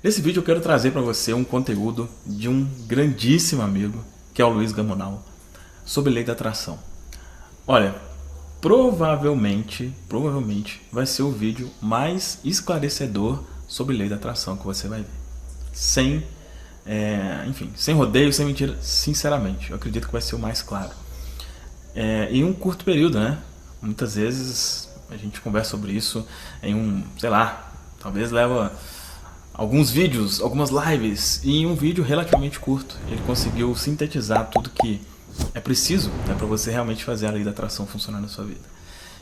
Nesse vídeo eu quero trazer para você um conteúdo de um grandíssimo amigo, que é o Luiz Gamonal, sobre lei da atração. Olha, provavelmente vai ser o vídeo mais esclarecedor sobre lei da atração que você vai ver. Sem rodeio, sem mentira, sinceramente, eu acredito que vai ser o mais claro. Em um curto período, né? Muitas vezes a gente conversa sobre isso em talvez leva alguns vídeos, algumas lives, e em um vídeo relativamente curto ele conseguiu sintetizar tudo que é preciso, né, para você realmente fazer a lei da atração funcionar na sua vida.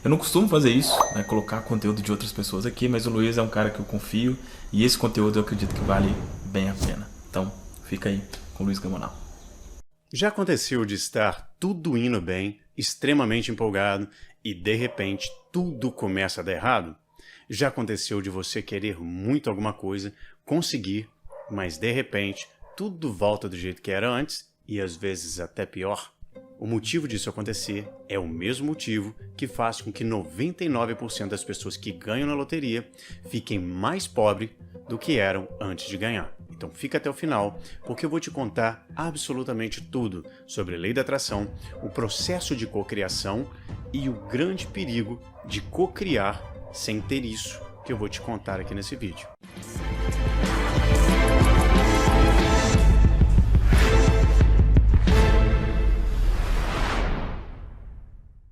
Eu não costumo fazer isso, né, colocar conteúdo de outras pessoas aqui, mas o Luiz é um cara que eu confio e esse conteúdo eu acredito que vale bem a pena. Então, fica aí com o Luiz Gamonal. Já aconteceu de estar tudo indo bem, extremamente empolgado, e de repente tudo começa a dar errado? Já aconteceu de você querer muito alguma coisa, conseguir, mas de repente tudo volta do jeito que era antes e às vezes até pior? O motivo disso acontecer é o mesmo motivo que faz com que 99% das pessoas que ganham na loteria fiquem mais pobres do que eram antes de ganhar. Então fica até o final, porque eu vou te contar absolutamente tudo sobre a lei da atração, o processo de cocriação e o grande perigo de cocriar sem ter isso que eu vou te contar aqui nesse vídeo.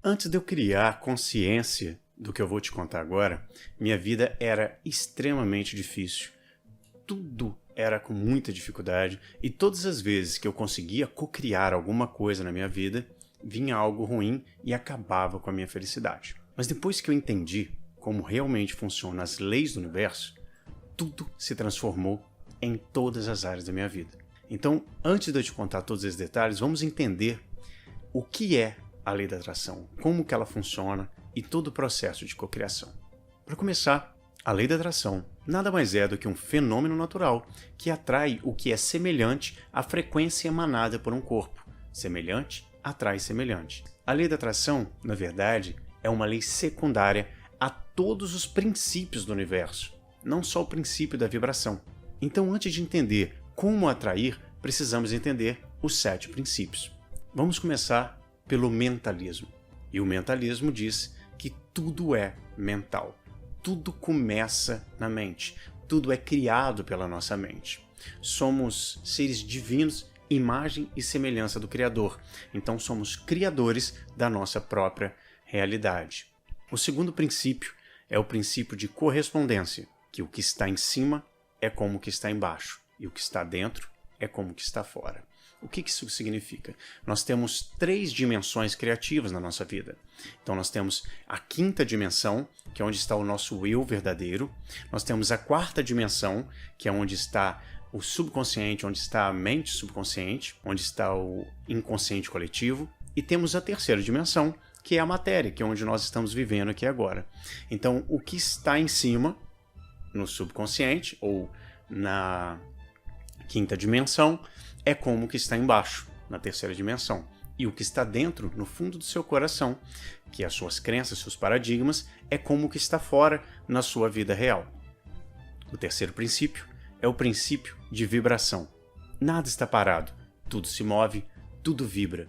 Antes de eu criar consciência do que eu vou te contar agora, minha vida era extremamente difícil. Tudo era com muita dificuldade e todas as vezes que eu conseguia cocriar alguma coisa na minha vida, vinha algo ruim e acabava com a minha felicidade. Mas depois que eu entendi como realmente funcionam as leis do universo, tudo se transformou em todas as áreas da minha vida. Então, antes de eu te contar todos esses detalhes, vamos entender o que é a lei da atração, como que ela funciona e todo o processo de cocriação. Para começar, a lei da atração nada mais é do que um fenômeno natural que atrai o que é semelhante à frequência emanada por um corpo. Semelhante atrai semelhante. A lei da atração, na verdade, é uma lei secundária a todos os princípios do universo, não só o princípio da vibração. Então, antes de entender como atrair, precisamos entender os 7 princípios. Vamos começar pelo mentalismo. E o mentalismo diz que tudo é mental. Tudo começa na mente. Tudo é criado pela nossa mente. Somos seres divinos, imagem e semelhança do Criador. Então somos criadores da nossa própria realidade. O segundo princípio é o princípio de correspondência, que o que está em cima é como o que está embaixo, e o que está dentro é como o que está fora. O que isso significa? Nós temos 3 dimensões criativas na nossa vida. Então nós temos a 5ª dimensão, que é onde está o nosso eu verdadeiro. Nós temos a 4ª dimensão, que é onde está o subconsciente, onde está a mente subconsciente, onde está o inconsciente coletivo. E temos a 3ª dimensão, que é a matéria, que é onde nós estamos vivendo aqui agora. Então, o que está em cima, no subconsciente, ou na 5ª dimensão, é como o que está embaixo, na 3ª dimensão. E o que está dentro, no fundo do seu coração, que é as suas crenças, seus paradigmas, é como o que está fora na sua vida real. O 3º princípio é o princípio de vibração. Nada está parado, tudo se move, tudo vibra.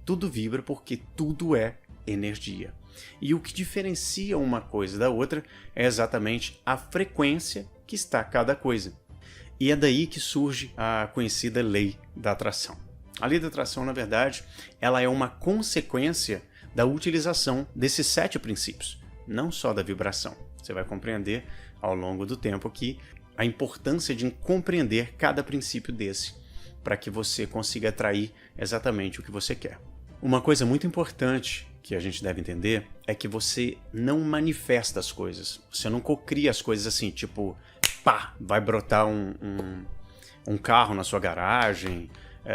Tudo vibra porque tudo é energia. E o que diferencia uma coisa da outra é exatamente a frequência que está cada coisa. E é daí que surge a conhecida lei da atração. A lei da atração, na verdade, ela é uma consequência da utilização desses 7 princípios, não só da vibração. Você vai compreender ao longo do tempo aqui a importância de compreender cada princípio desse, para que você consiga atrair exatamente o que você quer. Uma coisa muito importante que a gente deve entender é que você não manifesta as coisas. Você não cocria as coisas assim, tipo, pá, vai brotar um carro na sua garagem,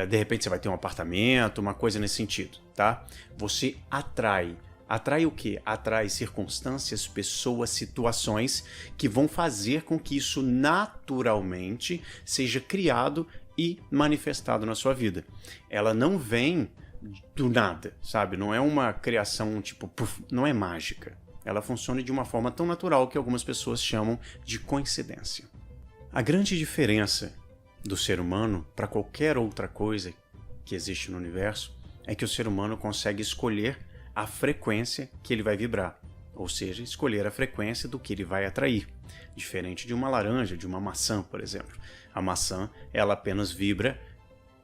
de repente você vai ter um apartamento, uma coisa nesse sentido, tá? Você atrai. Atrai o quê? Atrai circunstâncias, pessoas, situações que vão fazer com que isso naturalmente seja criado e manifestado na sua vida. Ela não vem do nada, sabe? Não é uma criação tipo, puff, não é mágica. Ela funciona de uma forma tão natural que algumas pessoas chamam de coincidência. A grande diferença do ser humano para qualquer outra coisa que existe no universo é que o ser humano consegue escolher a frequência que ele vai vibrar, ou seja, escolher a frequência do que ele vai atrair, diferente de uma laranja, de uma maçã, por exemplo. A maçã, ela apenas vibra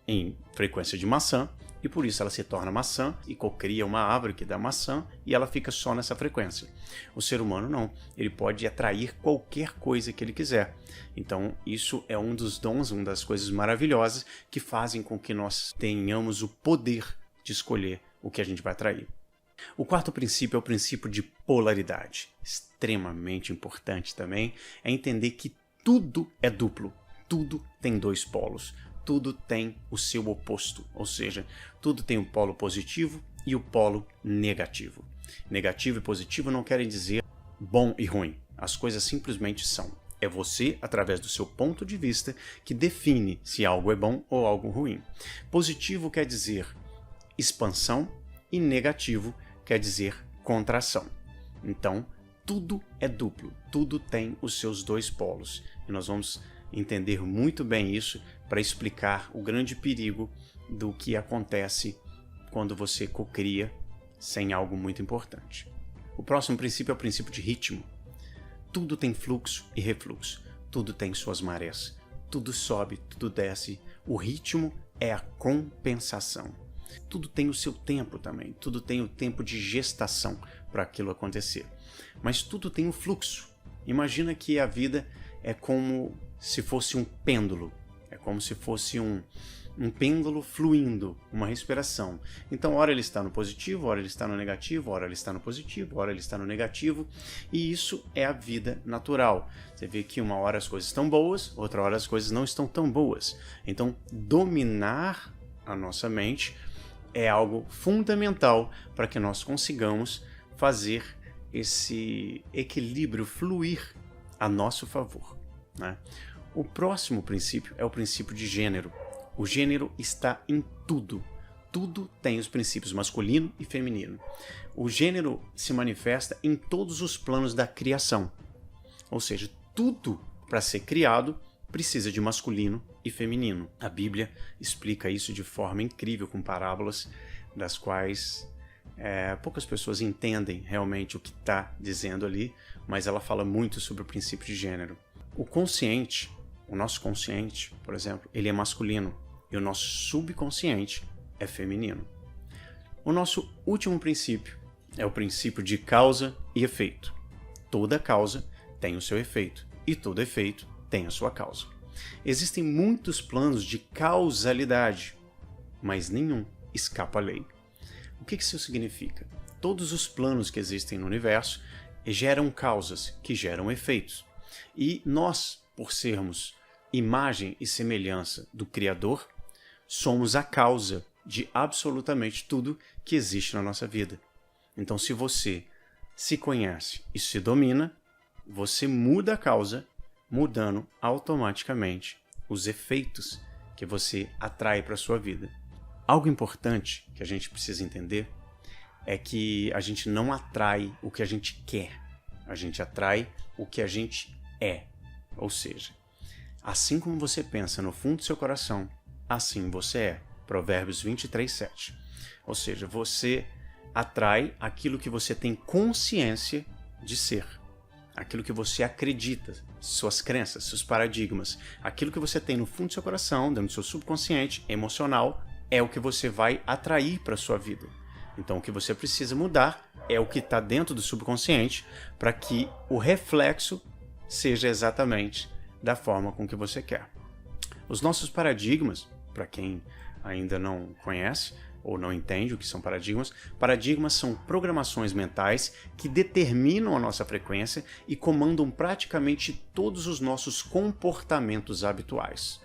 em frequência de maçã, e por isso ela se torna maçã e cocria uma árvore que dá maçã e ela fica só nessa frequência. O ser humano não, ele pode atrair qualquer coisa que ele quiser. Então isso é um dos dons, uma das coisas maravilhosas que fazem com que nós tenhamos o poder de escolher o que a gente vai atrair. O quarto princípio é o princípio de polaridade. Extremamente importante também é entender que tudo é duplo, tudo tem dois polos. Tudo tem o seu oposto, ou seja, tudo tem o polo positivo e o polo negativo. Negativo e positivo não querem dizer bom e ruim. As coisas simplesmente são. É você, através do seu ponto de vista, que define se algo é bom ou algo ruim. Positivo quer dizer expansão e negativo quer dizer contração. Então, tudo é duplo, tudo tem os seus dois polos. E nós vamos entender muito bem isso para explicar o grande perigo do que acontece quando você cocria sem algo muito importante. O próximo princípio é o princípio de ritmo. Tudo tem fluxo e refluxo, tudo tem suas marés, tudo sobe, tudo desce. O ritmo é a compensação. Tudo tem o seu tempo também, tudo tem o tempo de gestação para aquilo acontecer. Mas tudo tem um fluxo. Imagina que a vida é como se fosse um pêndulo. É como se fosse um pêndulo fluindo, uma respiração. Então, ora ele está no positivo, ora ele está no negativo, ora ele está no positivo, ora ele está no negativo. E isso é a vida natural. Você vê que uma hora as coisas estão boas, outra hora as coisas não estão tão boas. Então, dominar a nossa mente é algo fundamental para que nós consigamos fazer esse equilíbrio fluir a nosso favor, né? O próximo princípio é o princípio de gênero. O gênero está em tudo. Tudo tem os princípios masculino e feminino. O gênero se manifesta em todos os planos da criação. Ou seja, tudo para ser criado precisa de masculino e feminino. A Bíblia explica isso de forma incrível com parábolas das quais poucas pessoas entendem realmente o que está dizendo ali, mas ela fala muito sobre o princípio de gênero. O consciente, o nosso consciente, por exemplo, ele é masculino e o nosso subconsciente é feminino. O nosso último princípio é o princípio de causa e efeito. Toda causa tem o seu efeito e todo efeito tem a sua causa. Existem muitos planos de causalidade, mas nenhum escapa à lei. O que isso significa? Todos os planos que existem no universo geram causas que geram efeitos. E nós, por sermos imagem e semelhança do Criador, somos a causa de absolutamente tudo que existe na nossa vida. Então, se você se conhece e se domina, você muda a causa, mudando automaticamente os efeitos que você atrai para a sua vida. Algo importante que a gente precisa entender é que a gente não atrai o que a gente quer, a gente atrai o que a gente é. Ou seja, assim como você pensa no fundo do seu coração, assim você é. Provérbios 23:7. Ou seja, você atrai aquilo que você tem consciência de ser. Aquilo que você acredita, suas crenças, seus paradigmas. Aquilo que você tem no fundo do seu coração, dentro do seu subconsciente, emocional, é o que você vai atrair para a sua vida. Então, o que você precisa mudar é o que está dentro do subconsciente para que o reflexo seja exatamente da forma com que você quer. Os nossos paradigmas, para quem ainda não conhece ou não entende o que são paradigmas são programações mentais que determinam a nossa frequência e comandam praticamente todos os nossos comportamentos habituais.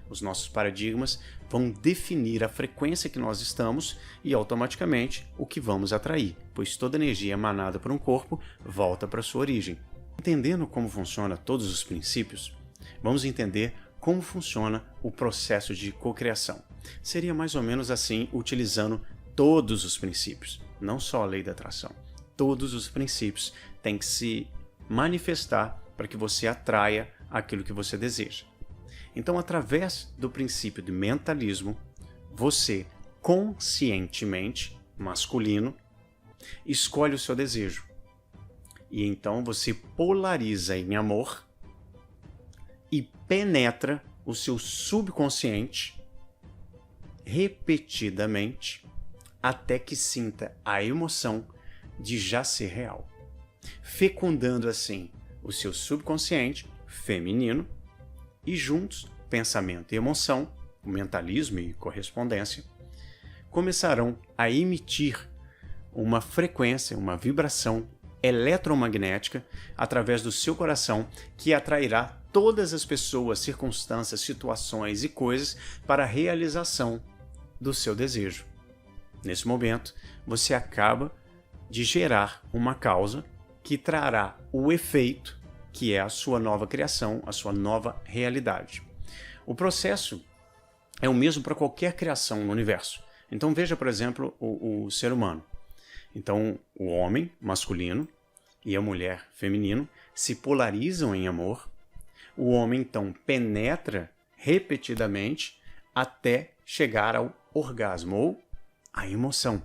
Os nossos paradigmas vão definir a frequência que nós estamos e automaticamente o que vamos atrair, pois toda energia emanada por um corpo volta para sua origem. Entendendo como funciona todos os princípios, vamos entender como funciona o processo de cocriação. Seria mais ou menos assim, utilizando todos os princípios, não só a lei da atração. Todos os princípios têm que se manifestar para que você atraia aquilo que você deseja. Então, através do princípio de mentalismo, você conscientemente, masculino, escolhe o seu desejo. E então você polariza em amor e penetra o seu subconsciente repetidamente até que sinta a emoção de já ser real, fecundando assim o seu subconsciente feminino e juntos, pensamento e emoção, o mentalismo e correspondência, começarão a emitir uma frequência, uma vibração eletromagnética através do seu coração que atrairá todas as pessoas, circunstâncias, situações e coisas para a realização do seu desejo. Nesse momento, você acaba de gerar uma causa que trará o efeito, que é a sua nova criação, a sua nova realidade. O processo é o mesmo para qualquer criação no universo. Então veja, por exemplo, o ser humano. Então, o homem, masculino, e a mulher, feminino, se polarizam em amor. O homem, então, penetra repetidamente até chegar ao orgasmo, ou a emoção,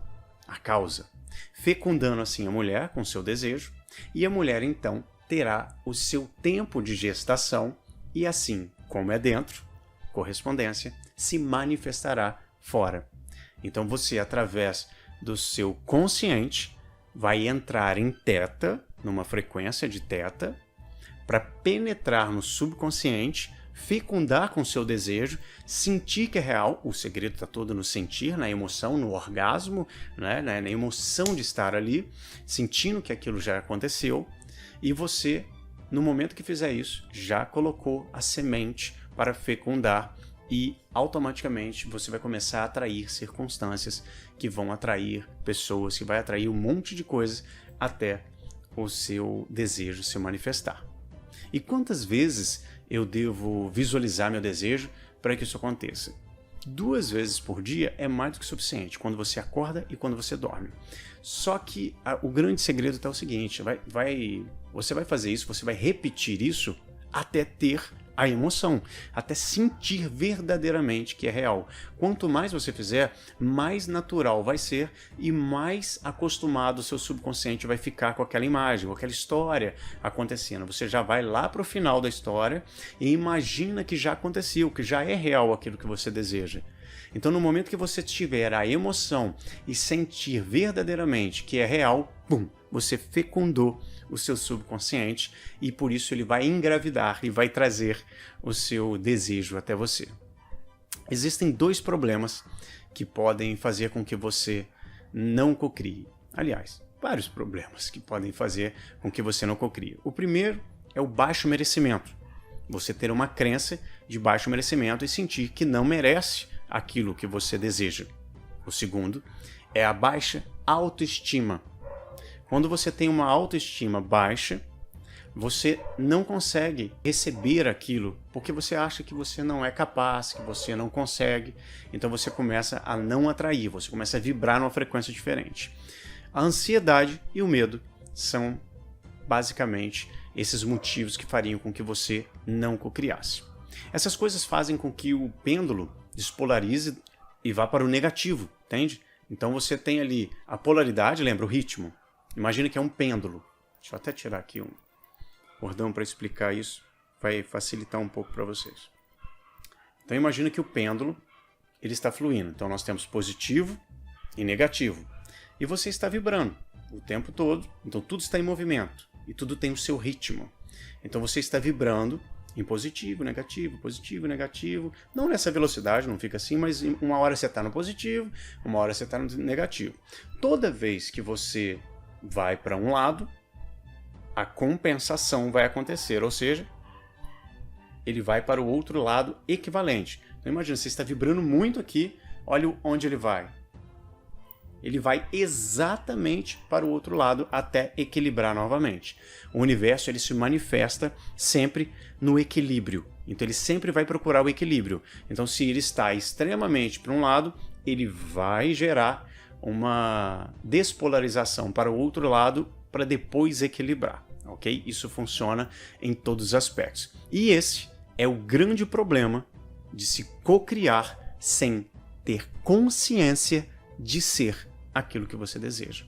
a causa, fecundando assim a mulher com seu desejo, e a mulher, então, terá o seu tempo de gestação e assim, como é dentro, correspondência, se manifestará fora. Então você, através do seu consciente, vai entrar em teta, numa frequência de teta, para penetrar no subconsciente, fecundar com seu desejo, sentir que é real, o segredo está todo no sentir, na emoção, no orgasmo, né? Na emoção de estar ali, sentindo que aquilo já aconteceu, e você, no momento que fizer isso, já colocou a semente para fecundar e automaticamente você vai começar a atrair circunstâncias que vão atrair pessoas, que vai atrair um monte de coisas até o seu desejo se manifestar. E quantas vezes eu devo visualizar meu desejo para que isso aconteça? 2 vezes por dia é mais do que suficiente, quando você acorda e quando você dorme. Só que o grande segredo está o seguinte, você vai fazer isso, você vai repetir isso até ter a emoção, até sentir verdadeiramente que é real. Quanto mais você fizer, mais natural vai ser e mais acostumado o seu subconsciente vai ficar com aquela imagem, com aquela história acontecendo. Você já vai lá para o final da história e imagina que já aconteceu, que já é real aquilo que você deseja. Então, no momento que você tiver a emoção e sentir verdadeiramente que é real, pum, você fecundou o seu subconsciente e por isso ele vai engravidar e vai trazer o seu desejo até você. Existem 2 problemas que podem fazer com que você não cocrie. Aliás, vários problemas que podem fazer com que você não cocrie. O primeiro é o baixo merecimento. Você ter uma crença de baixo merecimento e sentir que não merece aquilo que você deseja. O segundo é a baixa autoestima. Quando você tem uma autoestima baixa, você não consegue receber aquilo porque você acha que você não é capaz, que você não consegue. Então você começa a não atrair, você começa a vibrar numa frequência diferente. A ansiedade e o medo são basicamente esses motivos que fariam com que você não cocriasse. Essas coisas fazem com que o pêndulo despolarize e vá para o negativo, entende? Então você tem ali a polaridade, lembra o ritmo? Imagina que é um pêndulo. Deixa eu até tirar aqui um bordão para explicar isso. Vai facilitar um pouco para vocês. Então imagina que o pêndulo ele está fluindo. Então nós temos positivo e negativo. E você está vibrando o tempo todo. Então tudo está em movimento. E tudo tem o seu ritmo. Então você está vibrando em positivo, negativo. Não nessa velocidade, não fica assim, mas uma hora você está no positivo, uma hora você está no negativo. Toda vez que você vai para um lado, a compensação vai acontecer, ou seja, ele vai para o outro lado equivalente. Então imagina, você está vibrando muito aqui, olha onde ele vai. Ele vai exatamente para o outro lado até equilibrar novamente. O universo ele se manifesta sempre no equilíbrio. Então ele sempre vai procurar o equilíbrio. Então se ele está extremamente para um lado, ele vai gerar uma despolarização para o outro lado para depois equilibrar, ok? Isso funciona em todos os aspectos. E esse é o grande problema de se cocriar sem ter consciência de ser aquilo que você deseja.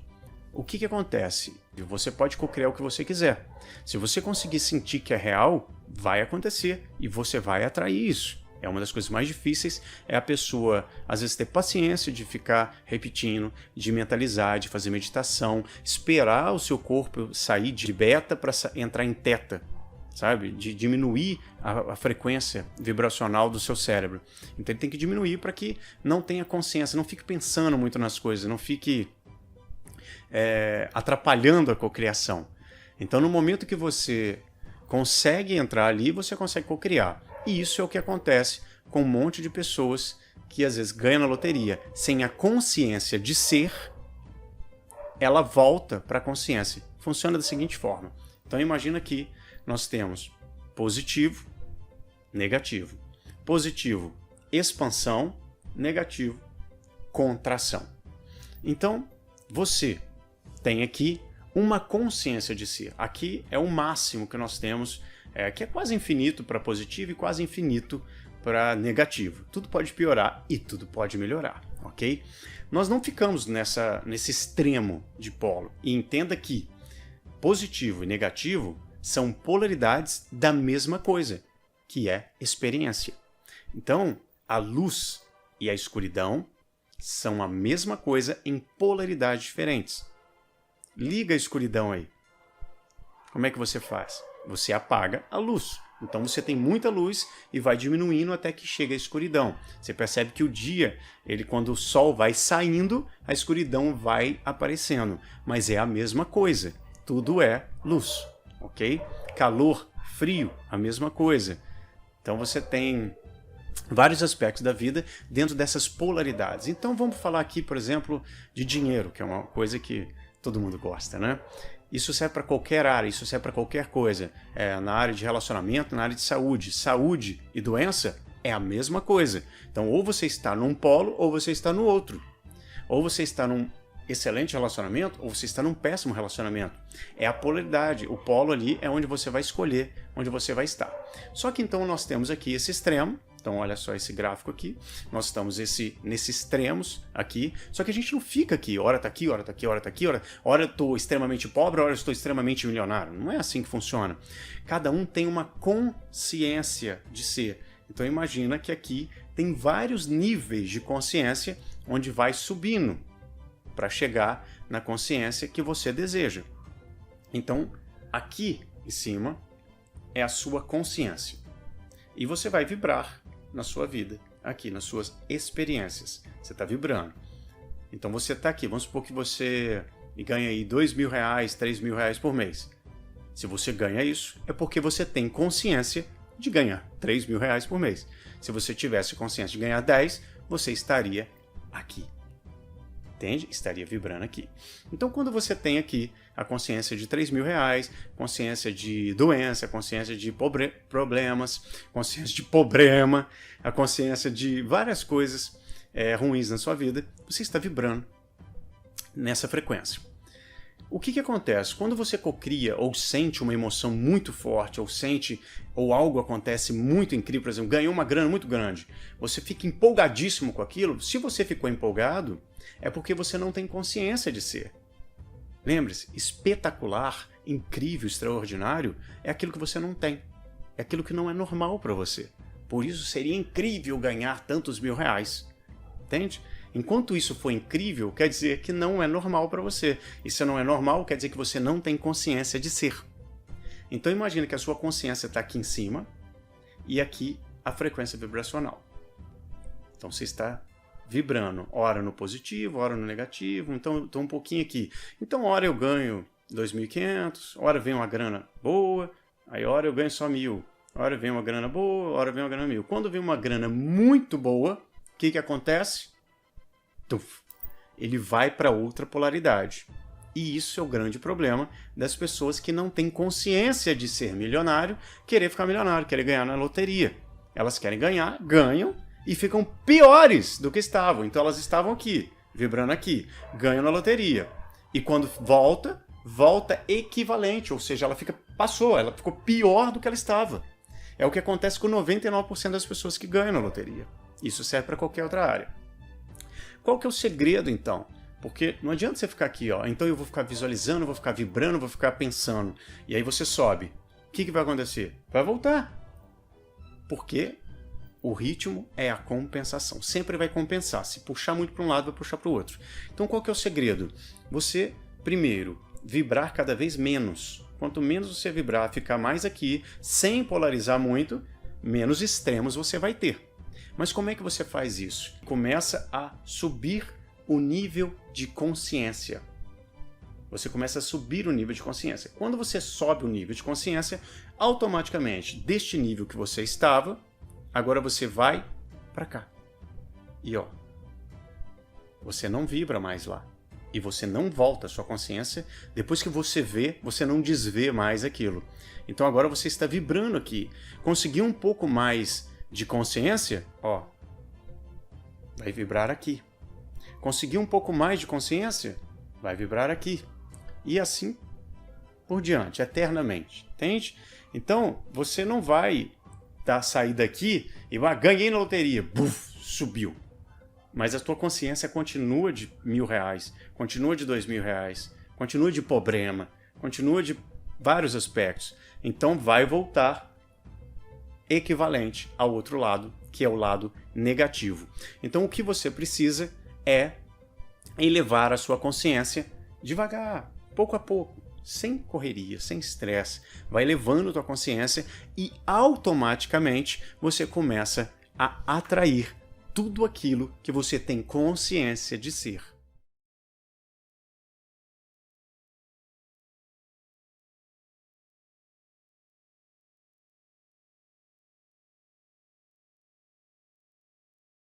O que acontece? Você pode cocriar o que você quiser. Se você conseguir sentir que é real, vai acontecer e você vai atrair isso. É uma das coisas mais difíceis, é a pessoa, às vezes, ter paciência de ficar repetindo, de mentalizar, de fazer meditação, esperar o seu corpo sair de beta para entrar em teta, sabe? De diminuir a frequência vibracional do seu cérebro. Então ele tem que diminuir para que não tenha consciência, não fique pensando muito nas coisas, não fique atrapalhando a cocriação. Então no momento que você consegue entrar ali, você consegue cocriar. E isso é o que acontece com um monte de pessoas que às vezes ganham na loteria. Sem a consciência de ser, ela volta para a consciência. Funciona da seguinte forma. Então imagina que nós temos positivo, negativo. Positivo, expansão. Negativo, contração. Então você tem aqui uma consciência de ser. Aqui é o máximo que nós temos, que é quase infinito para positivo e quase infinito para negativo. Tudo pode piorar e tudo pode melhorar, ok? Nós não ficamos nesse extremo de polo. E entenda que positivo e negativo são polaridades da mesma coisa, que é experiência. Então, a luz e a escuridão são a mesma coisa em polaridades diferentes. Liga a escuridão aí. Como é que você faz? Você apaga a luz. Então você tem muita luz e vai diminuindo até que chega a escuridão. Você percebe que o dia, quando o sol vai saindo, a escuridão vai aparecendo. Mas é a mesma coisa. Tudo é luz, ok? Calor, frio, a mesma coisa. Então você tem vários aspectos da vida dentro dessas polaridades. Então vamos falar aqui, por exemplo, de dinheiro, que é uma coisa que todo mundo gosta, né? Isso serve para qualquer área, isso serve para qualquer coisa. Na área de relacionamento, na área de saúde. Saúde e doença é a mesma coisa. Então, ou você está num polo, ou você está no outro. Ou você está num excelente relacionamento, ou você está num péssimo relacionamento. É a polaridade. O polo ali é onde você vai escolher, onde você vai estar. Só que então nós temos aqui esse extremo. Então, olha só esse gráfico aqui. Nós estamos nesses extremos aqui. Só que a gente não fica aqui. Hora tá aqui, hora tá aqui, hora tá aqui. Hora eu estou extremamente pobre, hora eu estou extremamente milionário. Não é assim que funciona. Cada um tem uma consciência de ser. Então, imagina que aqui tem vários níveis de consciência onde vai subindo para chegar na consciência que você deseja. Então, aqui em cima é a sua consciência. E você vai vibrar na sua vida, aqui nas suas experiências. Você está vibrando. Então você está aqui, vamos supor que você ganha aí R$2.000, R$3.000 por mês. Se você ganha isso, é porque você tem consciência de ganhar R$3.000 por mês. Se você tivesse consciência de ganhar 10, você estaria aqui. Entende? Estaria vibrando aqui. Então, quando você tem aqui a consciência de R$3.000, consciência de doença, consciência de problemas, consciência de problema, a consciência de várias coisas ruins na sua vida, você está vibrando nessa frequência. O que acontece? Quando você cocria ou sente uma emoção muito forte, ou algo acontece muito incrível, por exemplo, ganhou uma grana muito grande, você fica empolgadíssimo com aquilo. Se você ficou empolgado, é porque você não tem consciência de ser. Lembre-se, espetacular, incrível, extraordinário é aquilo que você não tem. É aquilo que não é normal para você. Por isso seria incrível ganhar tantos R$1.000. Entende? Enquanto isso for incrível, quer dizer que não é normal para você. E se não é normal, quer dizer que você não tem consciência de ser. Então imagine que a sua consciência está aqui em cima e aqui a frequência vibracional. Então você está vibrando, ora no positivo, ora no negativo, então estou um pouquinho aqui. Então, ora eu ganho 2.500, ora vem uma grana boa, aí ora eu ganho só 1.000, ora vem uma grana boa, ora vem uma grana 1.000. Quando vem uma grana muito boa, o que acontece? Tuf, ele vai para outra polaridade. E isso é o grande problema das pessoas que não têm consciência de ser milionário, querer ficar milionário, querer ganhar na loteria. Elas querem ganhar, ganham, e ficam piores do que estavam. Então elas estavam aqui, vibrando aqui, ganham na loteria. E quando volta volta equivalente, ou seja, ela ficou pior do que ela estava. É o que acontece com 99% das pessoas que ganham na loteria. Isso serve para qualquer outra área. Qual que é o segredo, então? Porque não adianta você ficar aqui, ó, então eu vou ficar visualizando, vou ficar vibrando, vou ficar pensando. E aí você sobe. O que vai acontecer? Vai voltar. Porque o ritmo é a compensação. Sempre vai compensar. Se puxar muito para um lado, vai puxar para o outro. Então qual que é o segredo? Você, primeiro, vibrar cada vez menos. Quanto menos você vibrar, ficar mais aqui, sem polarizar muito, menos extremos você vai ter. Mas como é que você faz isso? Começa a subir o nível de consciência. Você começa a subir o nível de consciência. Quando você sobe o nível de consciência, automaticamente, deste nível que você estava, agora você vai para cá. E ó, você não vibra mais lá. E você não volta a sua consciência. Depois que você vê, você não desvê mais aquilo. Então agora você está vibrando aqui. Conseguiu um pouco mais de consciência, ó, vai vibrar aqui. Conseguiu um pouco mais de consciência, vai vibrar aqui. E assim por diante, eternamente. Entende? Então, você não vai sair daqui e vai, ganhei na loteria, buf, subiu. Mas a tua consciência continua de R$1.000, continua de R$2.000, continua de problema, continua de vários aspectos. Então vai voltar equivalente ao outro lado, que é o lado negativo. Então o que você precisa é elevar a sua consciência devagar, pouco a pouco, sem correria, sem estresse. Vai elevando a tua consciência e automaticamente você começa a atrair tudo aquilo que você tem consciência de ser.